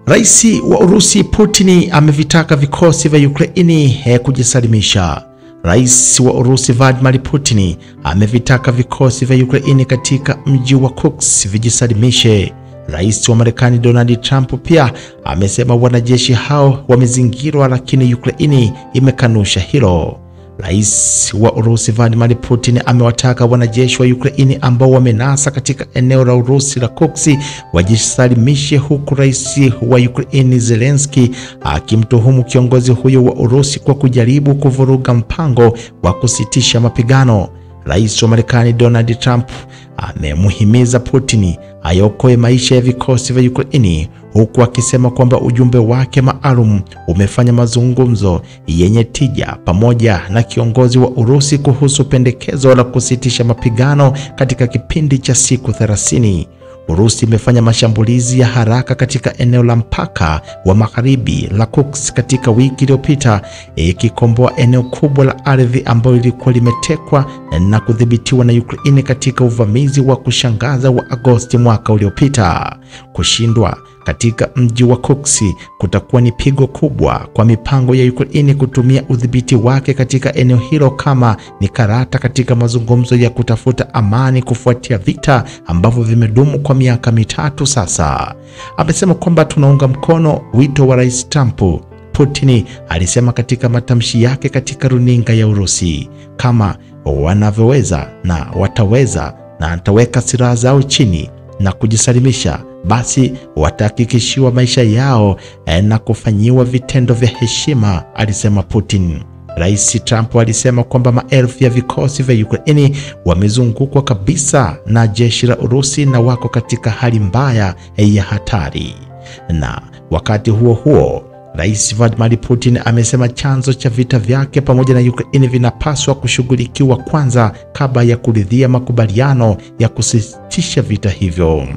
Rais wa Urusi Putin amevitaka vikosi vya Ukraini kujisalimisha. Rais wa Urusi Vladimir Putin amevitaka vikosi vya Ukraini katika mji wa Kursk vijisalimishe. Rais wa Marekani Donald Trump pia amesema wanajeshi hao wamezingirwa, lakini Ukraini imekanusha hilo. Rais wa Urusi Vladimir Putin amewataka wanajeshi wa Ukraini ambao wamenasa katika eneo la Urusi la Kursk wajisalimishe, huku rais wa Ukraini Zelensky akimtuhumu kiongozi huyo wa Urusi kwa kujaribu kuvuruga mpango wa kusitisha mapigano. Rais wa Marekani Donald Trump amemhimiza Putin ayokoe maisha ya vikosi vya Ukraini, huku akisema kwamba ujumbe wake maalum umefanya mazungumzo yenye tija pamoja na kiongozi wa Urusi kuhusu pendekezo la kusitisha mapigano katika kipindi cha siku 30. Urusi imefanya mashambulizi ya haraka katika eneo la mpaka wa magharibi la Kursk katika wiki iliyopita, ikikomboa eneo kubwa la ardhi ambalo lilikuwa limetekwa na kudhibitiwa na Ukraine katika uvamizi wa kushangaza wa Agosti mwaka uliopita. Kushindwa katika mji wa Kursk kutakuwa ni pigo kubwa kwa mipango ya Ukraine kutumia udhibiti wake katika eneo hilo kama ni karata katika mazungumzo ya kutafuta amani kufuatia vita ambavyo vimedumu kwa miaka mitatu sasa. Amesema kwamba tunaunga mkono wito wa Rais Trump, Putin alisema katika matamshi yake katika runinga ya Urusi. Kama wanavyoweza na wataweza na ataweka silaha zao chini na kujisalimisha, basi watahakikishiwa maisha yao na kufanyiwa vitendo vya heshima, alisema Putin. Rais Trump alisema kwamba maelfu ya vikosi vya Ukraine wamezungukwa kabisa na jeshi la Urusi na wako katika hali mbaya ya hatari. Na wakati huo huo, Rais Vladimir Putin amesema chanzo cha vita vyake pamoja na Ukraine vinapaswa kushughulikiwa kwanza kabla ya kuridhia makubaliano ya kusitisha vita hivyo.